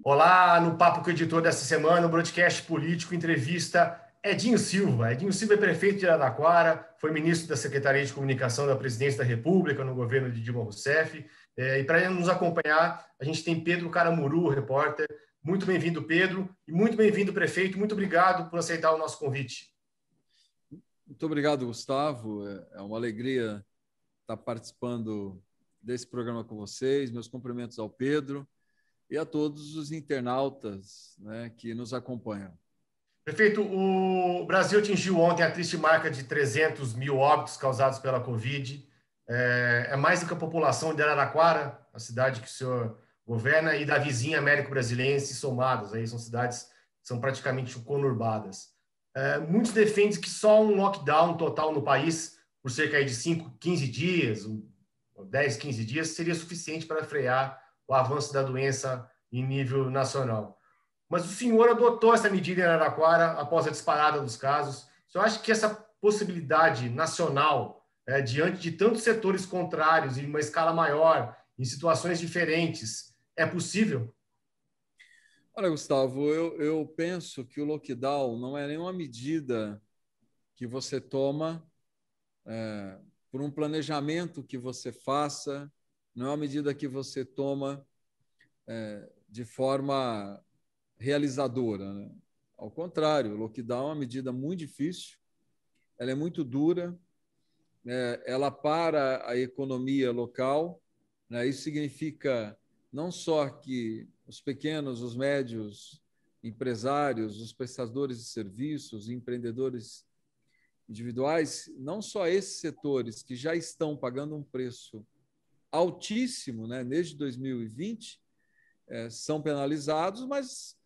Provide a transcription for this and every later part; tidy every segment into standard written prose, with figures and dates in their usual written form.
Olá, no Papo com o Editor dessa semana, o broadcast político entrevista Edinho Silva. Edinho Silva é prefeito de Araraquara, foi ministro da Secretaria de Comunicação da Presidência da República no governo de Dilma Rousseff. E para nos acompanhar, a gente tem Pedro Caramuru, repórter. Muito bem-vindo, Pedro, e muito bem-vindo, prefeito. Muito obrigado por aceitar o nosso convite. Muito obrigado, Gustavo. É uma alegria estar participando desse programa com vocês. Meus cumprimentos ao Pedro e a todos os internautas, né, que nos acompanham. Prefeito, o Brasil atingiu ontem a triste marca de 300 mil óbitos causados pela Covid. É mais do que a população de Araraquara, a cidade que o senhor governa, e da vizinha Américo-Brasiliense somadas. Aí são cidades que são praticamente conurbadas. Muitos defendem que só um lockdown total no país, por cerca de 5, 15 dias, 10, 15 dias, seria suficiente para frear o avanço da doença em nível nacional. Mas o senhor adotou essa medida em Araraquara após a disparada dos casos. O senhor acha que essa possibilidade nacional, diante de tantos setores contrários, em uma escala maior, em situações diferentes, é possível? Olha, Gustavo, eu penso que o lockdown não é nenhuma medida que você toma por um planejamento que você faça, não é uma medida que você toma de forma realizadora, né? Ao contrário, o lockdown é uma medida muito difícil, ela é muito dura, ela para a economia local, né? Isso significa não só que os pequenos, os médios empresários, os prestadores de serviços, empreendedores individuais, não só esses setores que já estão pagando um preço altíssimo, né, desde 2020, são penalizados, mas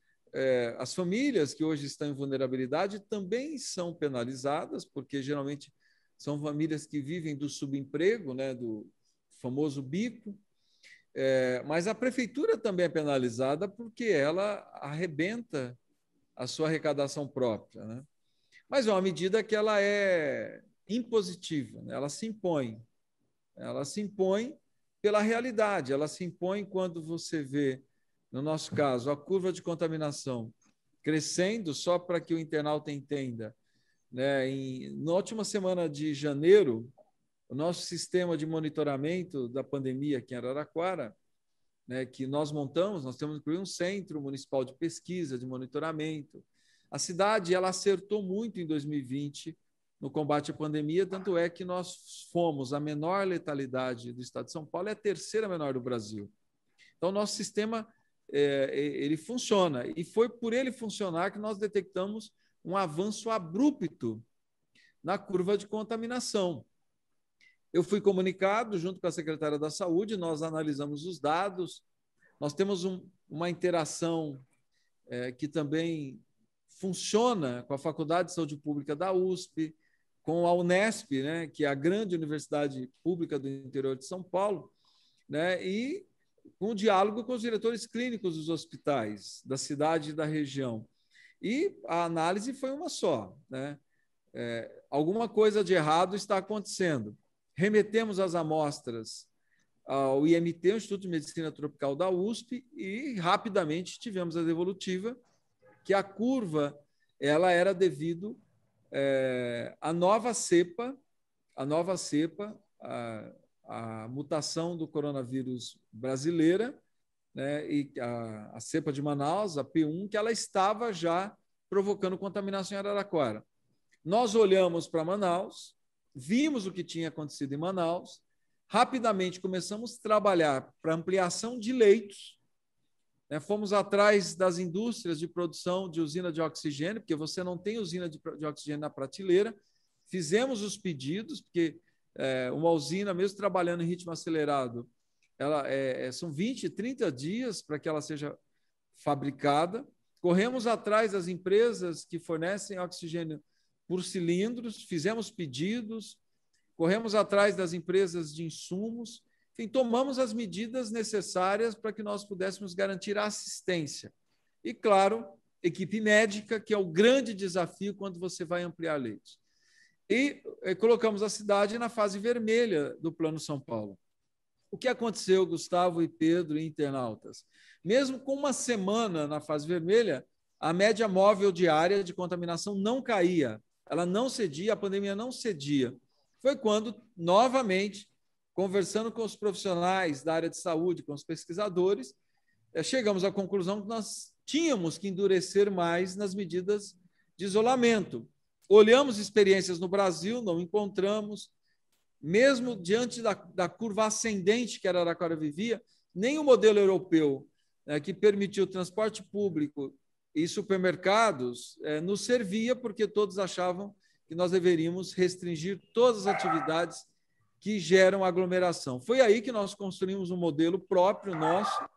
as famílias que hoje estão em vulnerabilidade também são penalizadas, porque geralmente são famílias que vivem do subemprego, né, do famoso bico, mas a prefeitura também é penalizada porque ela arrebenta a sua arrecadação própria, né? Mas é uma medida que ela é impositiva, né? Ela se impõe pela realidade, ela se impõe quando você vê, no nosso caso, a curva de contaminação crescendo, só para que o internauta entenda, né? Na última semana de janeiro, o nosso sistema de monitoramento da pandemia aqui em Araraquara, né, que nós montamos, nós temos inclusive um centro municipal de pesquisa, de monitoramento. A cidade ela acertou muito em 2020 no combate à pandemia, tanto é que nós fomos a menor letalidade do estado de São Paulo e a terceira menor do Brasil. Então, nosso sistema ele funciona, e foi por ele funcionar que nós detectamos um avanço abrupto na curva de contaminação. Eu fui comunicado junto com a secretária da Saúde, nós analisamos os dados, nós temos uma interação que também funciona com a Faculdade de Saúde Pública da USP, com a Unesp, né, que é a grande universidade pública do interior de São Paulo, né, e com o diálogo com os diretores clínicos dos hospitais da cidade e da região. E a análise foi uma só, né? Alguma coisa de errado está acontecendo. Remetemos as amostras ao IMT, o Instituto de Medicina Tropical da USP, e rapidamente tivemos a devolutiva que a curva ela era devido à nova cepa, a mutação do coronavírus brasileira, né, e a cepa de Manaus, a P1, que ela estava já provocando contaminação em Araraquara. Nós olhamos para Manaus, vimos o que tinha acontecido em Manaus, rapidamente começamos a trabalhar para ampliação de leitos, né? Fomos atrás das indústrias de produção de usina de oxigênio, porque você não tem usina de oxigênio na prateleira. Fizemos os pedidos, porque uma usina, mesmo trabalhando em ritmo acelerado, são 20, 30 dias para que ela seja fabricada. Corremos atrás das empresas que fornecem oxigênio por cilindros, fizemos pedidos, corremos atrás das empresas de insumos, enfim, tomamos as medidas necessárias para que nós pudéssemos garantir a assistência. E, claro, equipe médica, que é o grande desafio quando você vai ampliar leitos. E colocamos a cidade na fase vermelha do Plano São Paulo. O que aconteceu, Gustavo e Pedro e internautas? Mesmo com uma semana na fase vermelha, a média móvel diária de contaminação não caía, ela não cedia, a pandemia não cedia. Foi quando, novamente, conversando com os profissionais da área de saúde, com os pesquisadores, chegamos à conclusão que nós tínhamos que endurecer mais nas medidas de isolamento. Olhamos experiências no Brasil, não encontramos, mesmo diante da curva ascendente que a Araraquara vivia, nem o modelo europeu, que permitiu transporte público e supermercados, nos servia, porque todos achavam que nós deveríamos restringir todas as atividades que geram aglomeração. Foi aí que nós construímos um modelo próprio nosso,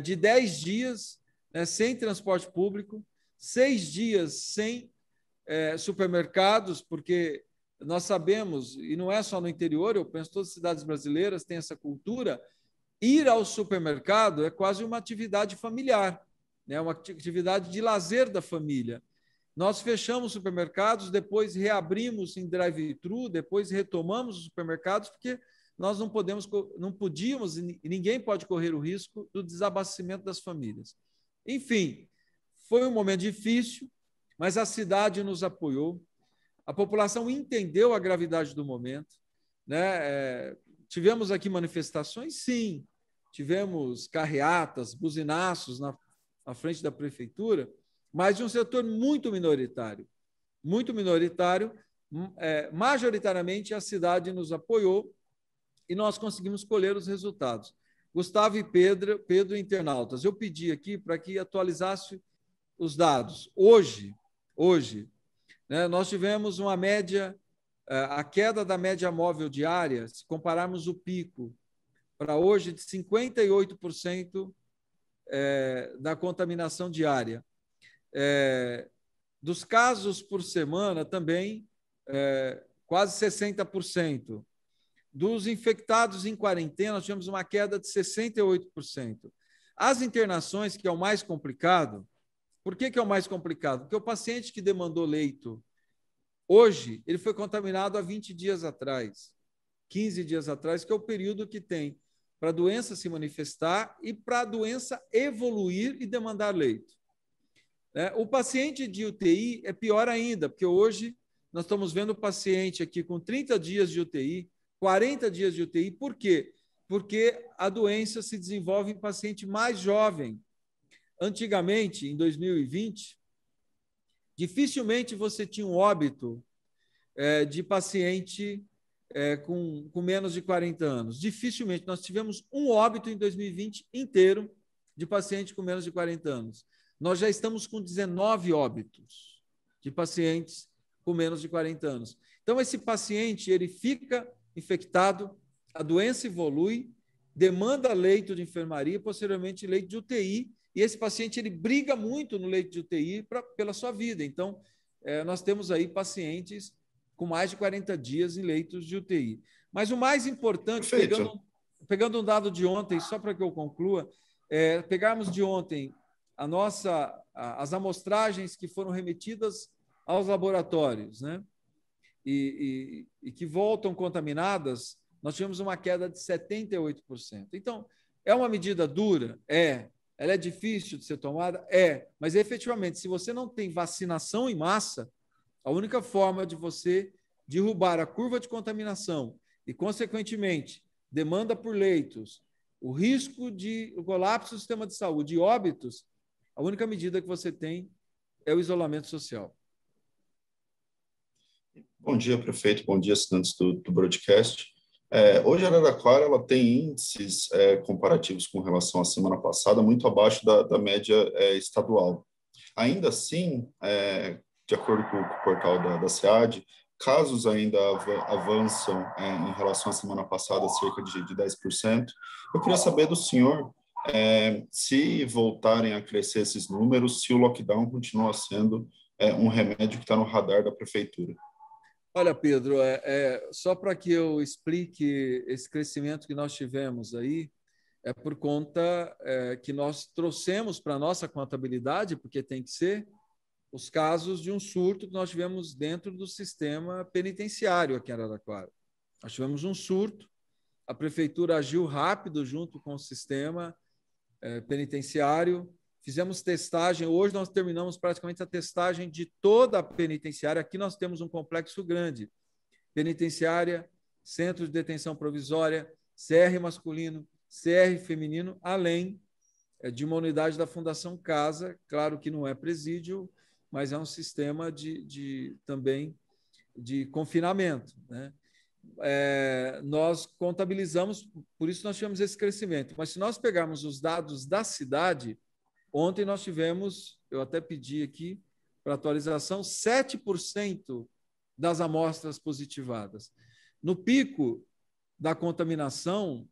de 10 dias sem transporte público, 6 dias sem supermercados, porque nós sabemos, e não é só no interior, eu penso que todas as cidades brasileiras têm essa cultura, ir ao supermercado é quase uma atividade familiar, né? Uma atividade de lazer da família. Nós fechamos supermercados, depois reabrimos em drive-thru, depois retomamos os supermercados, porque nós não podíamos, e ninguém pode correr o risco do desabastecimento das famílias. Enfim, foi um momento difícil, mas a cidade nos apoiou, a população entendeu a gravidade do momento, né? Tivemos aqui manifestações? Sim. Tivemos carreatas, buzinaços na frente da prefeitura, mas de um setor muito minoritário. Muito minoritário. Majoritariamente, a cidade nos apoiou e nós conseguimos colher os resultados. Gustavo e Pedro internautas, eu pedi aqui para que atualizasse os dados. Hoje, nós tivemos uma média, a queda da média móvel diária, se compararmos o pico para hoje, de 58% da contaminação diária. Dos casos por semana, também quase 60%. Dos infectados em quarentena, nós tivemos uma queda de 68%. As internações, que é o mais complicado, por que é o mais complicado? Porque o paciente que demandou leito hoje, ele foi contaminado há 20 dias atrás, 15 dias atrás, que é o período que tem para a doença se manifestar e para a doença evoluir e demandar leito. O paciente de UTI é pior ainda, porque hoje nós estamos vendo o paciente aqui com 30 dias de UTI, 40 dias de UTI. Por quê? Porque a doença se desenvolve em paciente mais jovem. Antigamente, em 2020, dificilmente você tinha um óbito de paciente com menos de 40 anos. Dificilmente. Nós tivemos um óbito em 2020 inteiro de paciente com menos de 40 anos. Nós já estamos com 19 óbitos de pacientes com menos de 40 anos. Então, esse paciente ele fica infectado, a doença evolui, demanda leito de enfermaria, posteriormente leito de UTI, e esse paciente ele briga muito no leito de UTI pela sua vida. Então, nós temos aí pacientes com mais de 40 dias em leitos de UTI. Mas o mais importante, pegando um dado de ontem, só para que eu conclua, pegarmos de ontem as amostragens que foram remetidas aos laboratórios, né? E que voltam contaminadas, nós tivemos uma queda de 78%. Então, é uma medida dura? Ela é difícil de ser tomada? Mas efetivamente, se você não tem vacinação em massa, a única forma de você derrubar a curva de contaminação e, consequentemente, demanda por leitos, o risco de colapso do sistema de saúde e óbitos, a única medida que você tem é o isolamento social. Bom dia, prefeito. Bom dia, assinantes do broadcast. Hoje a Araraquara ela tem índices comparativos com relação à semana passada muito abaixo da média estadual. Ainda assim, de acordo com o portal da SEAD, casos ainda avançam em relação à semana passada, cerca de 10%. Eu queria saber do senhor se voltarem a crescer esses números, se o lockdown continua sendo um remédio que está no radar da prefeitura. Olha, Pedro, só para que eu explique esse crescimento que nós tivemos aí, é por conta que nós trouxemos para a nossa contabilidade, porque tem que ser, os casos de um surto que nós tivemos dentro do sistema penitenciário aqui em Araraquara. Nós tivemos um surto a prefeitura agiu rápido junto com o sistema penitenciário. Fizemos testagem. Hoje nós terminamos praticamente a testagem de toda a penitenciária. Aqui nós temos um complexo grande. Penitenciária, centro de detenção provisória, CR masculino, CR feminino, além de uma unidade da Fundação Casa. Claro que não é presídio, mas é um sistema também de confinamento, né? Nós contabilizamos, por isso nós tivemos esse crescimento. Mas se nós pegarmos os dados da cidade, ontem nós tivemos, eu até pedi aqui para atualização, 7% das amostras positivadas. No pico da contaminação,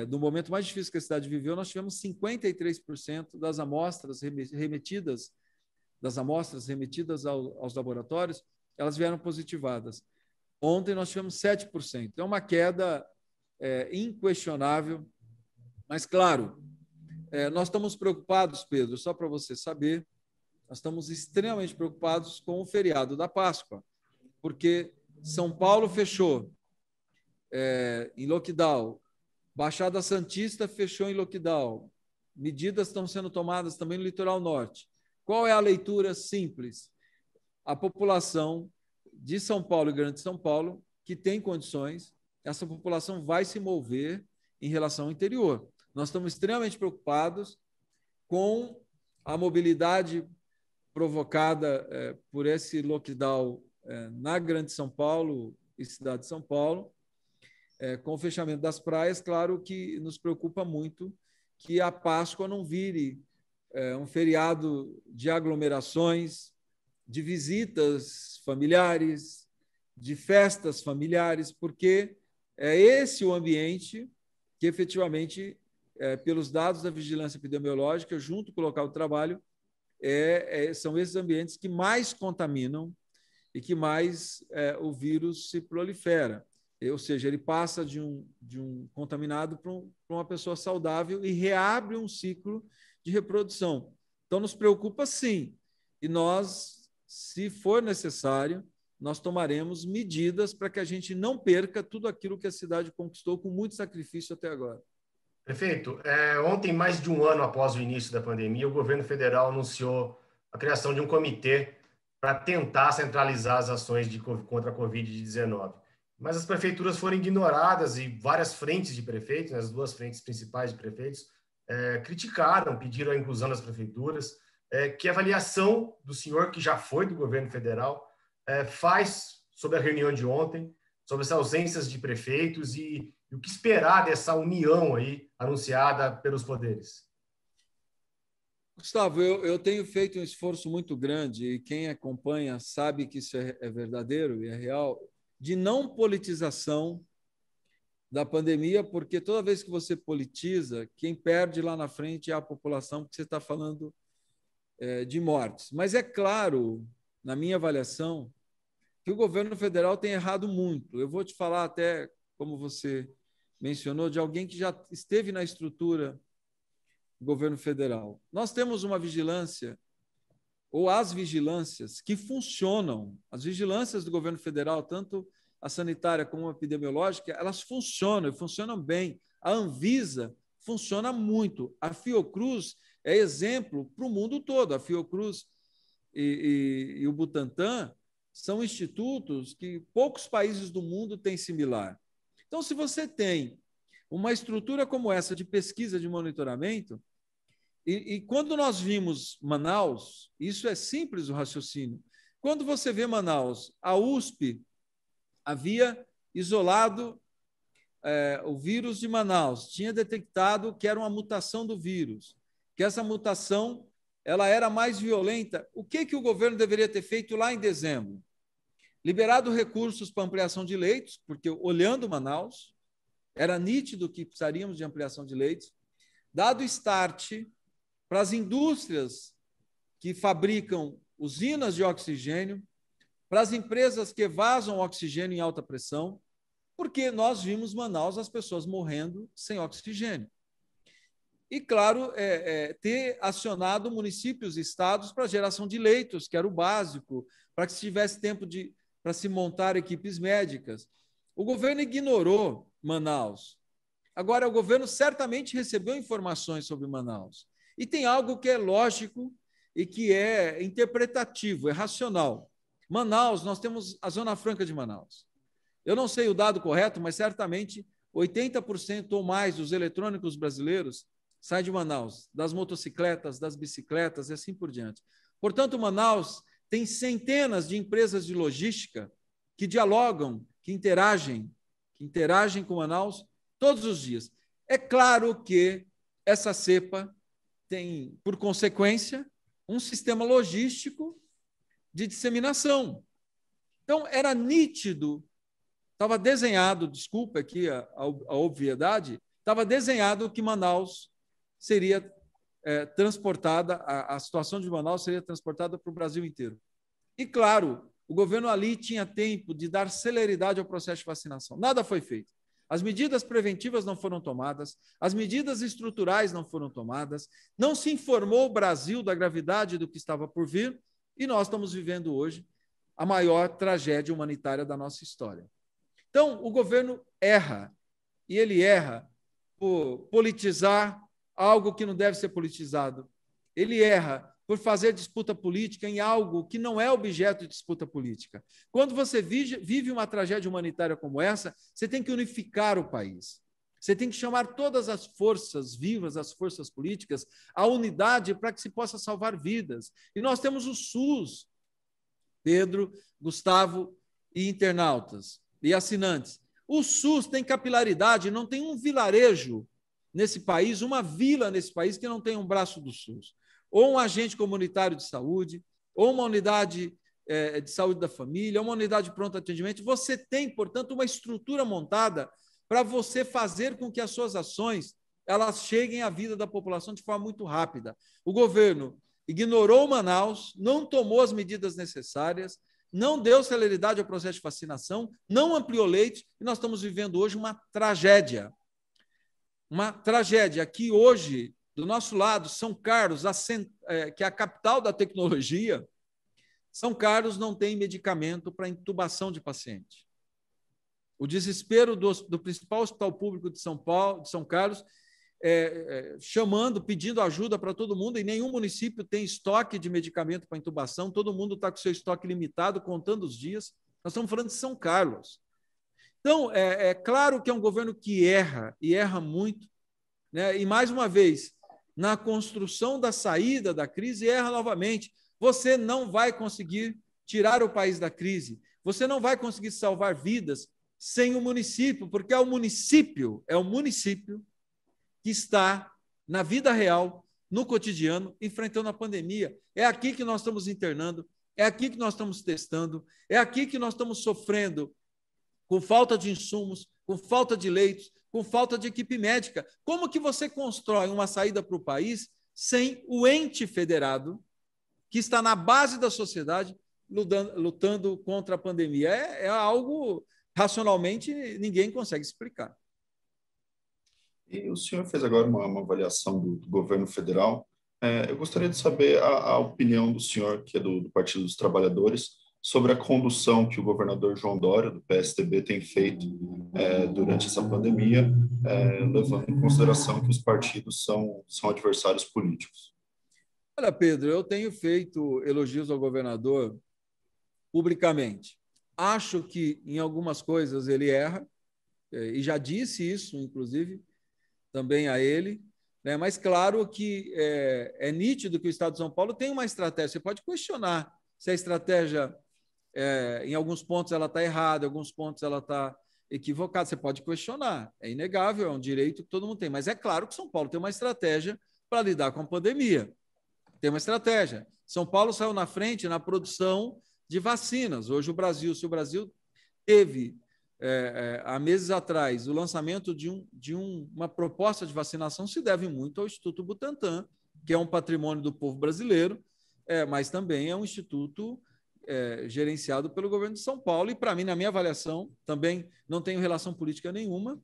do momento mais difícil que a cidade viveu, nós tivemos 53% das amostras remetidas, aos laboratórios, elas vieram positivadas. Ontem nós tivemos 7%. É uma queda inquestionável, mas, claro, nós estamos preocupados, Pedro, só para você saber, nós estamos extremamente preocupados com o feriado da Páscoa, porque São Paulo fechou em lockdown, Baixada Santista fechou em lockdown, medidas estão sendo tomadas também no litoral norte. Qual é a leitura simples? A população de São Paulo e Grande São Paulo, que tem condições, essa população vai se mover em relação ao interior. Nós estamos extremamente preocupados com a mobilidade provocada por esse lockdown na Grande São Paulo e cidade de São Paulo, com o fechamento das praias. Claro que nos preocupa muito que a Páscoa não vire um feriado de aglomerações, de visitas familiares, de festas familiares, porque é esse o ambiente que, efetivamente, pelos dados da vigilância epidemiológica, junto com o local de trabalho, são esses ambientes que mais contaminam e que mais o vírus se prolifera. Ou seja, ele passa de um contaminado para uma pessoa saudável e reabre um ciclo de reprodução. Então, nos preocupa, sim. E nós, se for necessário, nós tomaremos medidas para que a gente não perca tudo aquilo que a cidade conquistou com muito sacrifício até agora. Prefeito, ontem, mais de um ano após o início da pandemia, o governo federal anunciou a criação de um comitê para tentar centralizar as ações contra a Covid-19. Mas as prefeituras foram ignoradas e várias frentes de prefeitos, as duas frentes principais de prefeitos, criticaram, pediram a inclusão das prefeituras. Que avaliação do senhor, que já foi do governo federal, faz sobre a reunião de ontem, sobre as ausências de prefeitos e o que esperar dessa união aí anunciada pelos poderes? Gustavo, eu tenho feito um esforço muito grande, e quem acompanha sabe que isso é verdadeiro e é real, de não politização da pandemia, porque toda vez que você politiza, quem perde lá na frente é a população, porque você está falando de mortes. Mas é claro, na minha avaliação, que o governo federal tem errado muito. Eu vou te falar até, como você mencionou, de alguém que já esteve na estrutura do governo federal. Nós temos uma vigilância, ou as vigilâncias, que funcionam. As vigilâncias do governo federal, tanto a sanitária como a epidemiológica, elas funcionam, e funcionam bem. A Anvisa funciona muito. A Fiocruz é exemplo para o mundo todo. A Fiocruz e o Butantan são institutos que poucos países do mundo têm similar. Então, se você tem uma estrutura como essa de pesquisa, de monitoramento, e quando nós vimos Manaus, isso é simples o raciocínio. Quando você vê Manaus, a USP havia isolado o vírus de Manaus, tinha detectado que era uma mutação do vírus, que essa mutação ela era mais violenta. O que o governo deveria ter feito lá em dezembro? Liberado recursos para ampliação de leitos, porque olhando Manaus, era nítido que precisaríamos de ampliação de leitos, dado start para as indústrias que fabricam usinas de oxigênio, para as empresas que vazam oxigênio em alta pressão, porque nós vimos Manaus as pessoas morrendo sem oxigênio. E, claro, ter acionado municípios e estados para geração de leitos, que era o básico, para que se tivesse tempo para se montar equipes médicas. O governo ignorou Manaus. Agora, o governo certamente recebeu informações sobre Manaus. E tem algo que é lógico e que é interpretativo, é racional. Manaus, nós temos a Zona Franca de Manaus. Eu não sei o dado correto, mas certamente 80% ou mais dos eletrônicos brasileiros saem de Manaus, das motocicletas, das bicicletas e assim por diante. Portanto, Manaus tem centenas de empresas de logística que dialogam, que interagem com Manaus todos os dias. É claro que essa cepa tem, por consequência, um sistema logístico de disseminação. Então, era nítido, estava desenhado, desculpa aqui a obviedade, estava desenhado que Manaus seria transportada, a situação de Manaus seria transportada para o Brasil inteiro. E, claro, o governo ali tinha tempo de dar celeridade ao processo de vacinação. Nada foi feito. As medidas preventivas não foram tomadas, as medidas estruturais não foram tomadas, não se informou o Brasil da gravidade do que estava por vir, e nós estamos vivendo hoje a maior tragédia humanitária da nossa história. Então, o governo erra, e ele erra por politizar algo que não deve ser politizado. Ele erra por fazer disputa política em algo que não é objeto de disputa política. Quando você vive uma tragédia humanitária como essa, você tem que unificar o país. Você tem que chamar todas as forças vivas, as forças políticas, à unidade para que se possa salvar vidas. E nós temos o SUS, Pedro, Gustavo e internautas e assinantes. O SUS tem capilaridade, não tem um vilarejo nesse país, uma vila nesse país que não tem um braço do SUS. Ou um agente comunitário de saúde, ou uma unidade de saúde da família, ou uma unidade de pronto atendimento. Você tem, portanto, uma estrutura montada para você fazer com que as suas ações elas cheguem à vida da população de forma muito rápida. O governo ignorou Manaus, não tomou as medidas necessárias, não deu celeridade ao processo de vacinação, não ampliou leitos, e nós estamos vivendo hoje uma tragédia. Uma tragédia que hoje, do nosso lado, São Carlos, que é a capital da tecnologia, São Carlos não tem medicamento para intubação de paciente. O desespero do principal hospital público de São Carlos, pedindo ajuda para todo mundo, e nenhum município tem estoque de medicamento para intubação, todo mundo está com seu estoque limitado, contando os dias. Nós estamos falando de São Carlos. Então, é claro que é um governo que erra, e erra muito, né? E, mais uma vez, na construção da saída da crise, erra novamente. Você não vai conseguir tirar o país da crise, você não vai conseguir salvar vidas sem o município, porque é o município que está na vida real, no cotidiano, enfrentando a pandemia. É aqui que nós estamos internando, é aqui que nós estamos testando, é aqui que nós estamos sofrendo com falta de insumos, com falta de leitos, com falta de equipe médica. Como que você constrói uma saída para o país sem o ente federado, que está na base da sociedade, lutando contra a pandemia? É algo, racionalmente, ninguém consegue explicar. E o senhor fez agora uma avaliação do governo federal. Eu gostaria de saber a opinião do senhor, que é do Partido dos Trabalhadores, sobre a condução que o governador João Dória, do PSDB, tem feito durante essa pandemia, levando em consideração que os partidos são adversários políticos. Olha, Pedro, eu tenho feito elogios ao governador publicamente. Acho que em algumas coisas ele erra, e já disse isso, inclusive, também a ele, né? Mas claro que é nítido que o Estado de São Paulo tem uma estratégia. Você pode questionar se a estratégia, em alguns pontos, ela está errada, em alguns pontos ela está equivocada. Você pode questionar, é inegável, é um direito que todo mundo tem. Mas é claro que São Paulo tem uma estratégia para lidar com a pandemia. Tem uma estratégia. São Paulo saiu na frente na produção de vacinas. Hoje, se o Brasil teve, há meses atrás, o lançamento de uma proposta de vacinação, se deve muito ao Instituto Butantan, que é um patrimônio do povo brasileiro, mas também é um instituto gerenciado pelo governo de São Paulo. E, para mim, na minha avaliação, também não tenho relação política nenhuma.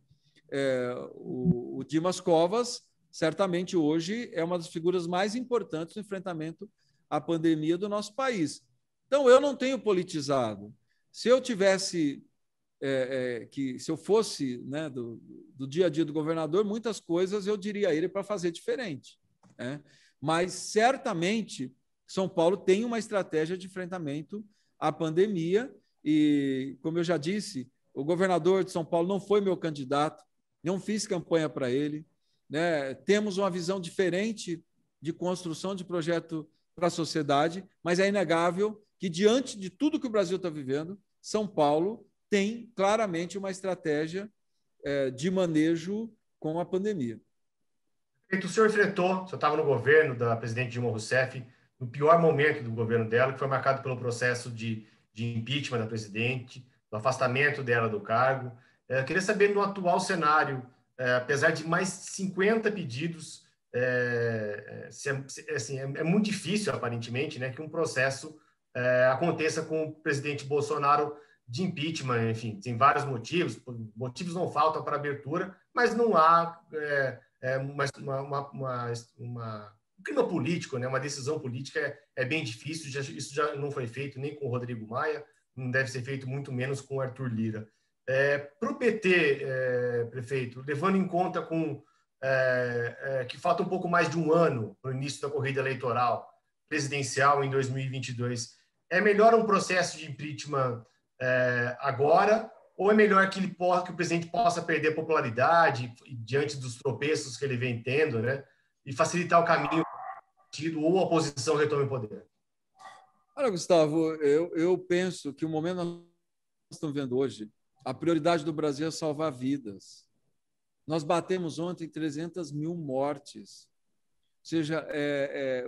O Dimas Covas, certamente, hoje, é uma das figuras mais importantes no enfrentamento à pandemia do nosso país. Então, eu não tenho politizado. Se eu tivesse que se eu fosse, né, do dia a dia do governador, muitas coisas eu diria a ele para fazer diferente, né? Mas certamente São Paulo tem uma estratégia de enfrentamento à pandemia e, como eu já disse, o governador de São Paulo não foi meu candidato, não fiz campanha para ele, né? Temos uma visão diferente de construção de projeto para a sociedade, mas é inegável que, diante de tudo que o Brasil está vivendo, São Paulo tem claramente uma estratégia de manejo com a pandemia. O senhor enfrentou, o senhor estava no governo da presidente Dilma Rousseff, no pior momento do governo dela, que foi marcado pelo processo de impeachment da presidente, do afastamento dela do cargo. Eu queria saber, no atual cenário, apesar de mais 50 pedidos, assim, é muito difícil, aparentemente, né, que um processo aconteça com o presidente Bolsonaro de impeachment. Enfim, tem vários motivos não faltam para abertura, mas não há um clima político, né? Uma decisão política é bem difícil, isso já não foi feito nem com o Rodrigo Maia, não deve ser feito muito menos com o Arthur Lira. Para o PT, prefeito, levando em conta que falta um pouco mais de um ano para o início da corrida eleitoral presidencial em 2022, é melhor um processo de impeachment agora, ou é melhor que o presidente possa perder popularidade diante dos tropeços que ele vem tendo, né, e facilitar o caminho ou a oposição retome o poder? Olha, Gustavo, eu penso que o momento que nós estamos vendo hoje, a prioridade do Brasil é salvar vidas. Nós batemos ontem 300 mil mortes. Ou seja,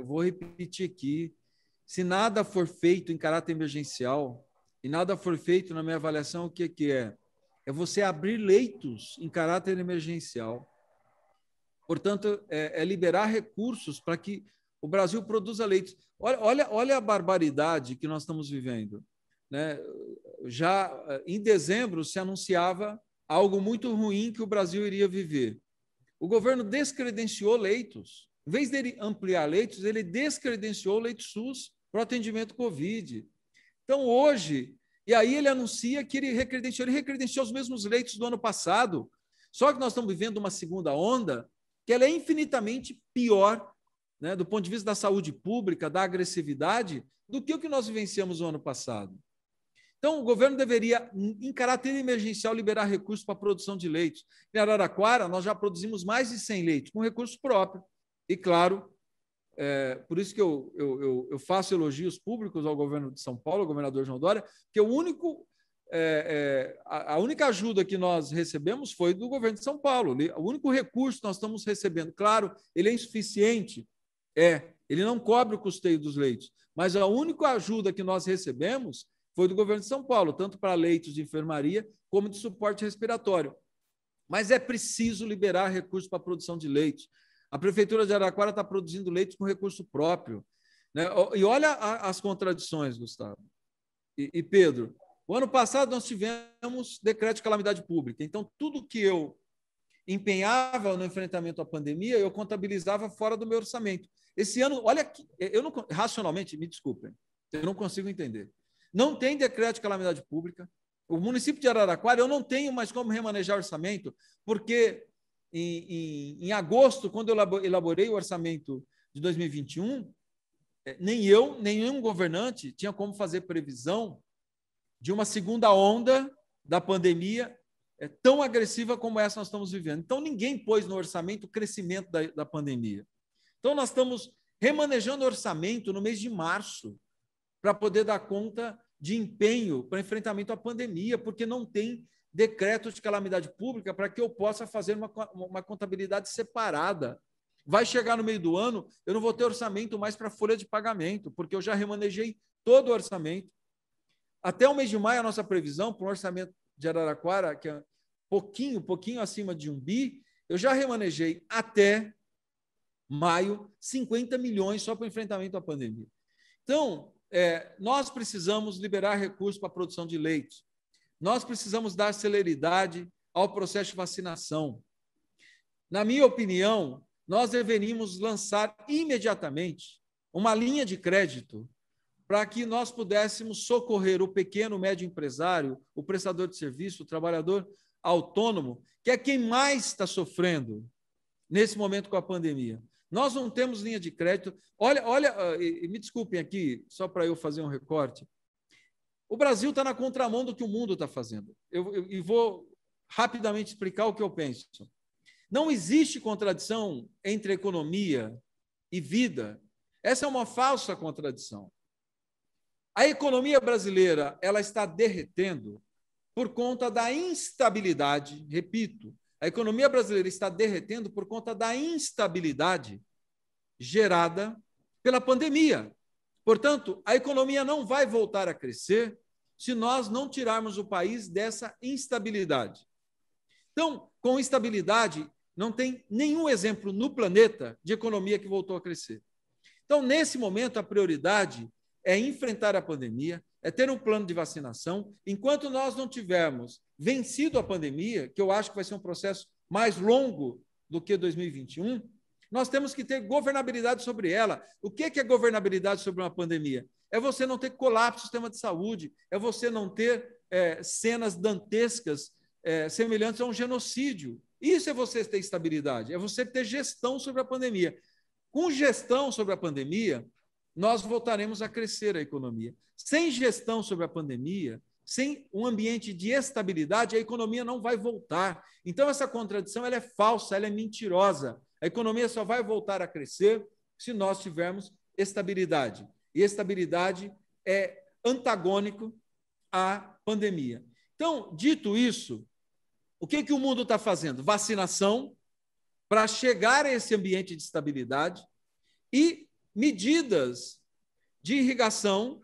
vou repetir aqui, se nada for feito em caráter emergencial, e nada for feito, na minha avaliação, o que é? É você abrir leitos em caráter emergencial. Portanto, é liberar recursos para que o Brasil produza leitos. Olha a barbaridade que nós estamos vivendo, né? Já em dezembro se anunciava algo muito ruim que o Brasil iria viver. O governo descredenciou leitos. Em vez dele ampliar leitos, ele descredenciou o leito SUS para o atendimento Covid. Então, hoje, e aí ele anuncia que ele recredenciou os mesmos leitos do ano passado, só que nós estamos vivendo uma segunda onda que ela é infinitamente pior, né, do ponto de vista da saúde pública, da agressividade, do que o que nós vivenciamos no ano passado. Então, o governo deveria, em caráter emergencial, liberar recursos para a produção de leitos. Em Araraquara, nós já produzimos mais de 100 leitos, com recurso próprio. E, claro, por isso que eu faço elogios públicos ao governo de São Paulo, ao governador João Dória, que a única ajuda que nós recebemos foi do governo de São Paulo. O único recurso que nós estamos recebendo, claro, ele é insuficiente, ele não cobre o custeio dos leitos, mas a única ajuda que nós recebemos foi do governo de São Paulo, tanto para leitos de enfermaria como de suporte respiratório. Mas é preciso liberar recursos para a produção de leitos. A Prefeitura de Araraquara está produzindo leitos com recurso próprio, né? E olha as contradições, Gustavo e Pedro. O ano passado nós tivemos decreto de calamidade pública. Então, tudo que eu empenhava no enfrentamento à pandemia, eu contabilizava fora do meu orçamento. Esse ano, olha, eu não, racionalmente, me desculpem, eu não consigo entender. Não tem decreto de calamidade pública. O município de Araraquara, eu não tenho mais como remanejar orçamento, porque em agosto, quando eu elaborei o orçamento de 2021, nem eu, nenhum governante tinha como fazer previsão de uma segunda onda da pandemia tão agressiva como essa nós estamos vivendo. Então, ninguém pôs no orçamento o crescimento da pandemia. Então, nós estamos remanejando o orçamento no mês de março para poder dar conta de empenho para enfrentamento à pandemia, porque não tem decreto de calamidade pública para que eu possa fazer uma contabilidade separada. Vai chegar no meio do ano, eu não vou ter orçamento mais para folha de pagamento, porque eu já remanejei todo o orçamento. Até o mês de maio, a nossa previsão para o orçamento de Araraquara, que é pouquinho acima de 1 bi, eu já remanejei até maio 50 milhões só para o enfrentamento à pandemia. Então, nós precisamos liberar recursos para a produção de leitos. Nós precisamos dar celeridade ao processo de vacinação. Na minha opinião, nós deveríamos lançar imediatamente uma linha de crédito para que nós pudéssemos socorrer o pequeno, médio empresário, o prestador de serviço, o trabalhador autônomo, que é quem mais está sofrendo nesse momento com a pandemia. Nós não temos linha de crédito. Olha, e me desculpem aqui, só para eu fazer um recorte. O Brasil está na contramão do que o mundo está fazendo. Eu vou rapidamente explicar o que eu penso. Não existe contradição entre economia e vida. Essa é uma falsa contradição. A economia brasileira ela está derretendo por conta da instabilidade, repito, a economia brasileira está derretendo por conta da instabilidade gerada pela pandemia. Portanto, a economia não vai voltar a crescer se nós não tirarmos o país dessa instabilidade. Então, com instabilidade, não tem nenhum exemplo no planeta de economia que voltou a crescer. Então, nesse momento, a prioridade é enfrentar a pandemia, é ter um plano de vacinação. Enquanto nós não tivermos vencido a pandemia, que eu acho que vai ser um processo mais longo do que 2021, nós temos que ter governabilidade sobre ela. O que é governabilidade sobre uma pandemia? É você não ter colapso do sistema de saúde, é você não ter cenas dantescas semelhantes a um genocídio. Isso é você ter estabilidade, é você ter gestão sobre a pandemia. Com gestão sobre a pandemia, nós voltaremos a crescer a economia. Sem gestão sobre a pandemia, sem um ambiente de estabilidade, a economia não vai voltar. Então, essa contradição ela é falsa, ela é mentirosa. A economia só vai voltar a crescer se nós tivermos estabilidade. E estabilidade é antagônico à pandemia. Então, dito isso, o que o mundo está fazendo? Vacinação para chegar a esse ambiente de estabilidade e medidas de irrigação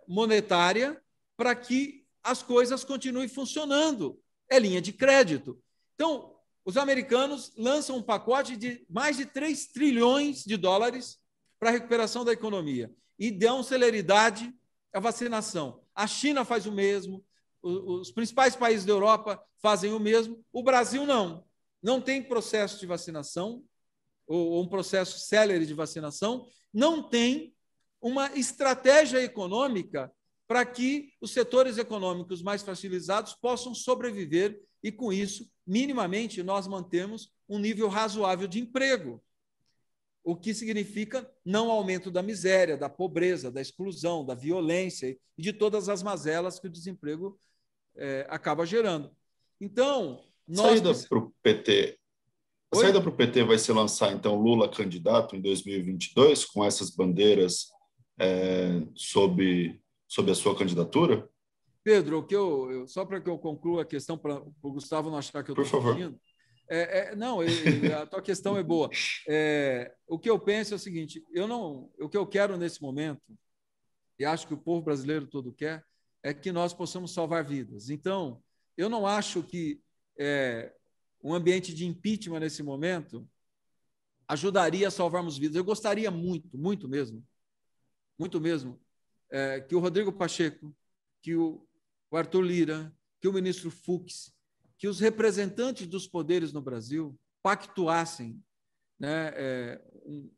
monetária para que as coisas continuem funcionando. É linha de crédito. Então, os americanos lançam um pacote de mais de 3 trilhões de dólares para a recuperação da economia e dão celeridade à vacinação. A China faz o mesmo, os principais países da Europa fazem o mesmo, o Brasil não. Não tem processo de vacinação, ou um processo célere de vacinação, não tem uma estratégia econômica para que os setores econômicos mais fragilizados possam sobreviver e, com isso, minimamente, nós mantemos um nível razoável de emprego, o que significa não aumento da miséria, da pobreza, da exclusão, da violência e de todas as mazelas que o desemprego acaba gerando. Então, saída para o PT. A saída para o PT vai se lançar, então, Lula candidato em 2022, com essas bandeiras sob a sua candidatura? Pedro, só para que eu conclua a questão, para o Gustavo não achar que eu estou fugindo. Não, a tua questão é boa. O que eu penso é o seguinte, o que eu quero nesse momento, e acho que o povo brasileiro todo quer, é que nós possamos salvar vidas. Então, eu não acho que um ambiente de impeachment nesse momento ajudaria a salvarmos vidas. Eu gostaria muito mesmo, que o Rodrigo Pacheco, que o Arthur Lira, que o ministro Fux, que os representantes dos poderes no Brasil pactuassem, né,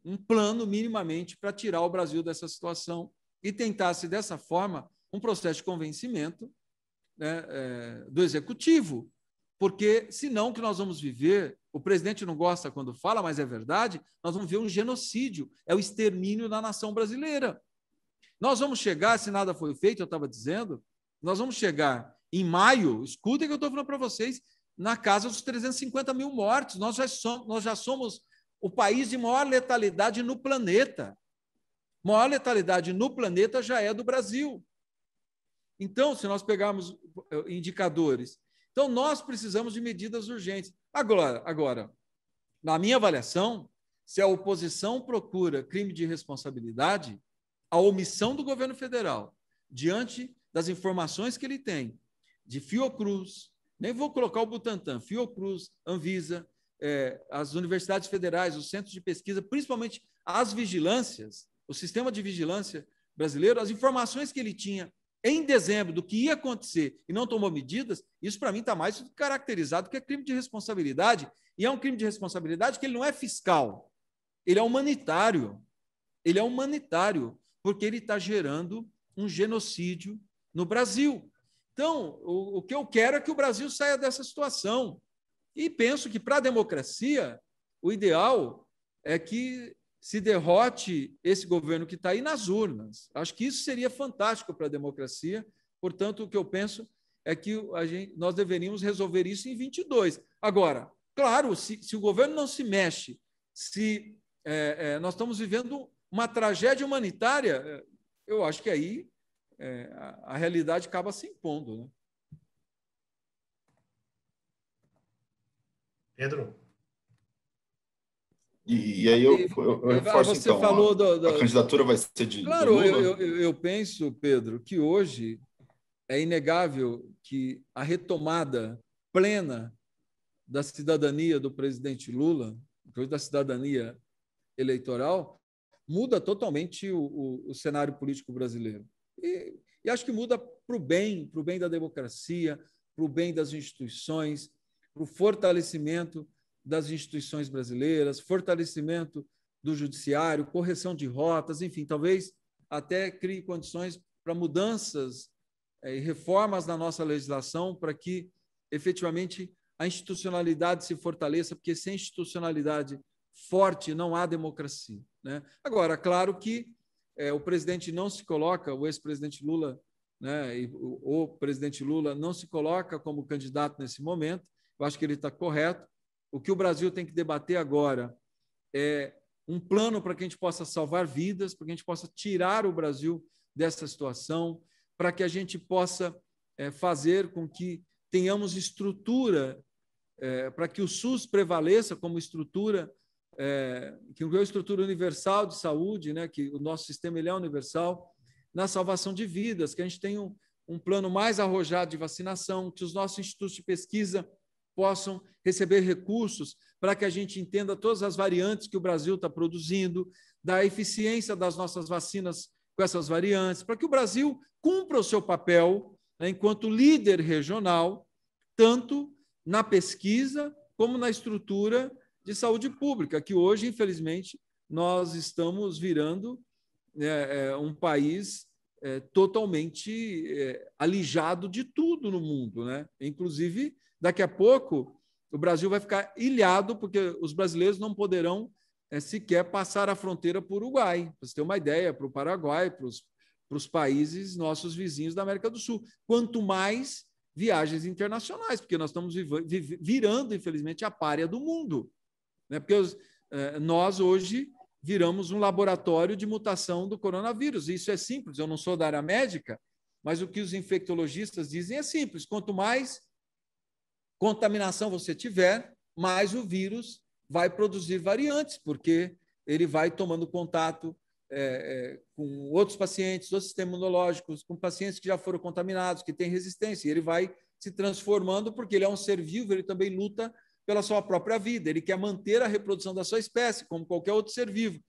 um plano minimamente para tirar o Brasil dessa situação e tentasse, dessa forma, um processo de convencimento, né, do Executivo. Porque, senão, o que nós vamos viver, o presidente não gosta quando fala, mas é verdade, nós vamos ver um genocídio, é o extermínio da nação brasileira. Nós vamos chegar, se nada foi feito, eu estava dizendo, nós vamos chegar em maio, escutem o que eu estou falando para vocês, na casa dos 350 mil mortos. Nós já somos o país de maior letalidade no planeta. Maior letalidade no planeta já é do Brasil. Então, se nós pegarmos indicadores, então nós precisamos de medidas urgentes. Agora, na minha avaliação, se a oposição procura crime de responsabilidade, a omissão do governo federal, diante das informações que ele tem, de Fiocruz, nem vou colocar o Butantan, Fiocruz, Anvisa, as universidades federais, os centros de pesquisa, principalmente as vigilâncias, o sistema de vigilância brasileiro, as informações que ele tinha em dezembro do que ia acontecer e não tomou medidas, isso para mim está mais caracterizado que é crime de responsabilidade, e é um crime de responsabilidade que ele não é fiscal, ele é humanitário. Ele é humanitário. porque ele está gerando um genocídio no Brasil. Então, o que eu quero é que o Brasil saia dessa situação. E penso que, para a democracia, o ideal é que se derrote esse governo que está aí nas urnas. Acho que isso seria fantástico para a democracia. Portanto, o que eu penso é que nós deveríamos resolver isso em 22. Agora, claro, se o governo não se mexe, se nós estamos vivendo uma tragédia humanitária, eu acho que aí a realidade acaba se impondo, né? Pedro? E aí eu reforço, você então, falou a candidatura vai ser de Claro, do Lula? eu penso, Pedro, que hoje é inegável que a retomada plena da cidadania do presidente Lula, da cidadania eleitoral, muda totalmente o cenário político brasileiro. E acho que muda para o bem da democracia, para o bem das instituições, para o fortalecimento das instituições brasileiras, fortalecimento do judiciário, correção de rotas, enfim, talvez até crie condições para mudanças e reformas na nossa legislação para que, efetivamente, a institucionalidade se fortaleça, porque sem institucionalidade forte não há democracia, né? Agora, claro que o presidente não se coloca, o ex-presidente Lula, né, e o presidente Lula não se coloca como candidato nesse momento. Eu acho que ele está correto. O que o Brasil tem que debater agora é um plano para que a gente possa salvar vidas, para que a gente possa tirar o Brasil dessa situação, para que a gente possa fazer com que tenhamos estrutura para que o SUS prevaleça como estrutura, que é uma estrutura universal de saúde, né, que o nosso sistema ele é universal, na salvação de vidas, que a gente tenha um plano mais arrojado de vacinação, que os nossos institutos de pesquisa possam receber recursos para que a gente entenda todas as variantes que o Brasil está produzindo, da eficiência das nossas vacinas com essas variantes, para que o Brasil cumpra o seu papel, né, enquanto líder regional, tanto na pesquisa como na estrutura de saúde pública, que hoje, infelizmente, nós estamos virando um país totalmente alijado de tudo no mundo, né? Inclusive, daqui a pouco, o Brasil vai ficar ilhado, porque os brasileiros não poderão sequer passar a fronteira para o Uruguai, para você ter uma ideia, para o Paraguai, para os países nossos vizinhos da América do Sul. Quanto mais viagens internacionais, porque nós estamos virando, infelizmente, a pária do mundo, né? Porque nós, hoje, viramos um laboratório de mutação do coronavírus. E isso é simples, eu não sou da área médica, mas o que os infectologistas dizem é simples: quanto mais contaminação você tiver, mais o vírus vai produzir variantes, porque ele vai tomando contato com outros pacientes, do sistema imunológico, com pacientes que já foram contaminados, que têm resistência, e ele vai se transformando, porque ele é um ser vivo, ele também luta pela sua própria vida, ele quer manter a reprodução da sua espécie, como qualquer outro ser vivo.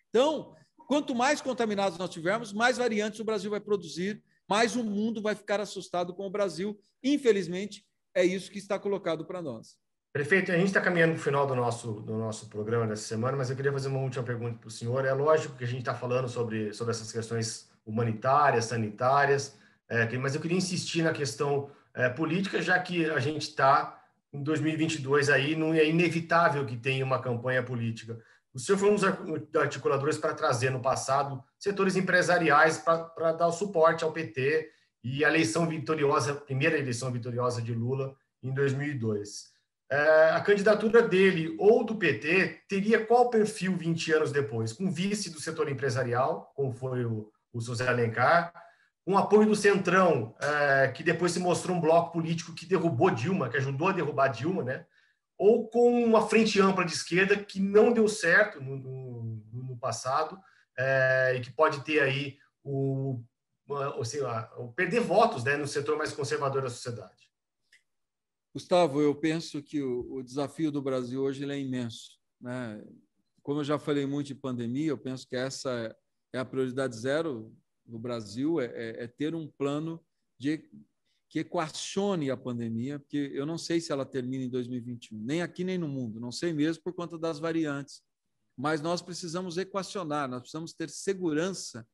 Então, quanto mais contaminados nós tivermos, mais variantes o Brasil vai produzir, mais o mundo vai ficar assustado com o Brasil. Infelizmente, é isso que está colocado para nós. Prefeito, a gente está caminhando para o final do nosso programa dessa semana, mas eu queria fazer uma última pergunta para o senhor. É lógico que a gente está falando sobre essas questões humanitárias, sanitárias, mas eu queria insistir na questão política, já que a gente está em 2022 aí, não é inevitável que tenha uma campanha política. O senhor foi um dos articuladores para trazer no passado setores empresariais para dar o suporte ao PT e a eleição vitoriosa, a primeira eleição vitoriosa de Lula em 2002. A candidatura dele ou do PT teria qual perfil 20 anos depois? Com vice do setor empresarial, como foi o José Alencar, com apoio do Centrão, que depois se mostrou um bloco político que derrubou Dilma, que ajudou a derrubar Dilma, né? Ou com uma frente ampla de esquerda que não deu certo no passado, e que pode ter aí o perder votos, né, no setor mais conservador da sociedade. Gustavo, eu penso que o desafio do Brasil hoje ele é imenso, né? Como eu já falei muito de pandemia, eu penso que essa é a prioridade zero do Brasil, é ter um plano que equacione a pandemia, porque eu não sei se ela termina em 2021, nem aqui nem no mundo, não sei mesmo por conta das variantes, mas nós precisamos equacionar, nós precisamos ter segurança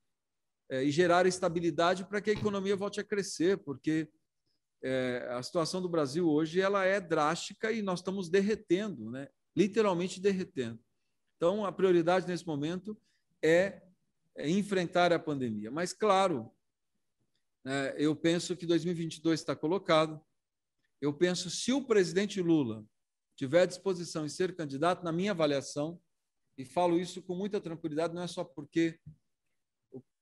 e gerar estabilidade para que a economia volte a crescer, porque a situação do Brasil hoje ela é drástica e nós estamos derretendo, né? Literalmente derretendo. Então, a prioridade nesse momento é enfrentar a pandemia. Mas, claro, eu penso que 2022 está colocado. Eu penso, se o presidente Lula tiver disposição em ser candidato, na minha avaliação, e falo isso com muita tranquilidade, não é só porque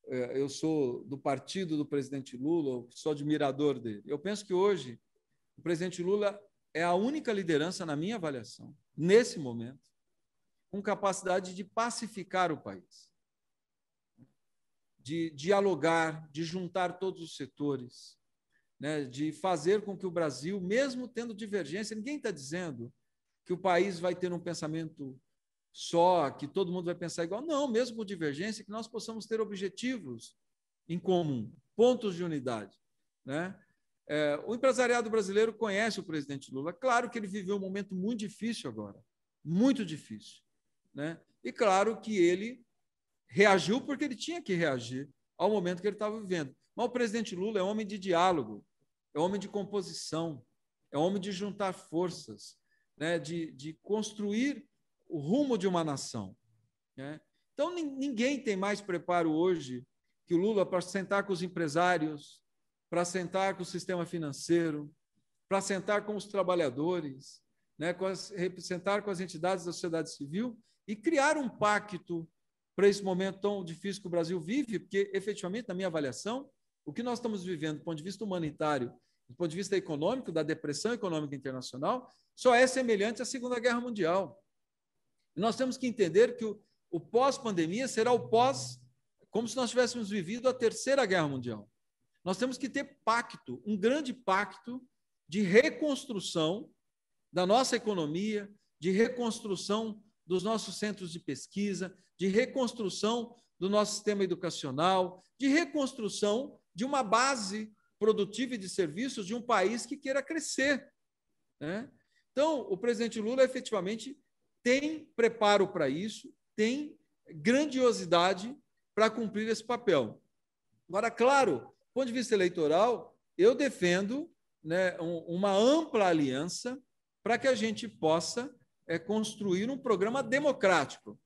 eu sou do partido do presidente Lula, ou sou admirador dele. Eu penso que hoje o presidente Lula é a única liderança, na minha avaliação, nesse momento, com capacidade de pacificar o país, de dialogar, de juntar todos os setores, né, de fazer com que o Brasil, mesmo tendo divergência, ninguém está dizendo que o país vai ter um pensamento só, que todo mundo vai pensar igual. Não, mesmo com divergência, que nós possamos ter objetivos em comum, pontos de unidade, né? O empresariado brasileiro conhece o presidente Lula. Claro que ele viveu um momento muito difícil agora, muito difícil, né? E claro que ele reagiu porque ele tinha que reagir ao momento que ele estava vivendo. Mas o presidente Lula é homem de diálogo, é homem de composição, é homem de juntar forças, né? de construir o rumo de uma nação, né? Então, ninguém tem mais preparo hoje que o Lula para sentar com os empresários, para sentar com o sistema financeiro, para sentar com os trabalhadores, né? Sentar com as entidades da sociedade civil e criar um pacto para esse momento tão difícil que o Brasil vive, porque, efetivamente, na minha avaliação, o que nós estamos vivendo do ponto de vista humanitário, do ponto de vista econômico, da depressão econômica internacional, só é semelhante à Segunda Guerra Mundial. E nós temos que entender que o pós-pandemia será o pós, como se nós tivéssemos vivido a Terceira Guerra Mundial. Nós temos que ter pacto, um grande pacto de reconstrução da nossa economia, de reconstrução dos nossos centros de pesquisa, de reconstrução do nosso sistema educacional, de reconstrução de uma base produtiva e de serviços de um país que queira crescer, né? Então, o presidente Lula efetivamente tem preparo para isso, tem grandiosidade para cumprir esse papel. Agora, claro, do ponto de vista eleitoral, eu defendo, né, uma ampla aliança para que a gente possa construir um programa democrático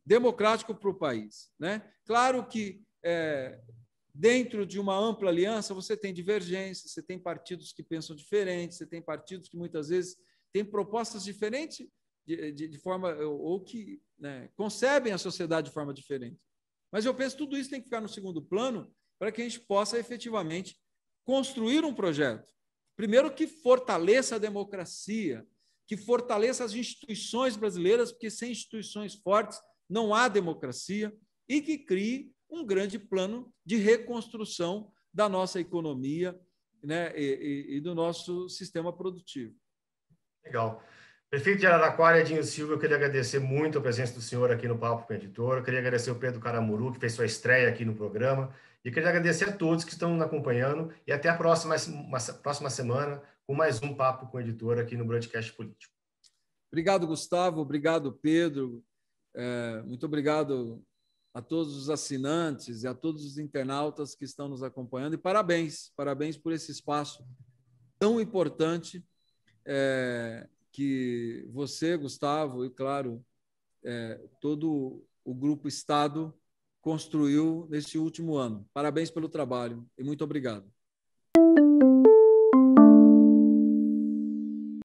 para o país, né? Claro que dentro de uma ampla aliança você tem divergências, você tem partidos que pensam diferente, você tem partidos que muitas vezes têm propostas diferentes de forma, ou que, né, concebem a sociedade de forma diferente. Mas eu penso que tudo isso tem que ficar no segundo plano para que a gente possa efetivamente construir um projeto. Primeiro, que fortaleça a democracia, que fortaleça as instituições brasileiras, porque sem instituições fortes não há democracia, e que crie um grande plano de reconstrução da nossa economia, né, e do nosso sistema produtivo. Legal. Prefeito de Araraquara, Edinho Silva, eu queria agradecer muito a presença do senhor aqui no Papo com o Editor. Eu queria agradecer o Pedro Caramuru, que fez sua estreia aqui no programa. E eu queria agradecer a todos que estão nos acompanhando. E até a próxima semana com mais um Papo com o Editor aqui no Broadcast Político. Obrigado, Gustavo. Obrigado, Pedro. Muito obrigado a todos os assinantes e a todos os internautas que estão nos acompanhando. E parabéns por esse espaço tão importante que você, Gustavo, e, claro, todo o Grupo Estado construiu nesse último ano. Parabéns pelo trabalho e muito obrigado.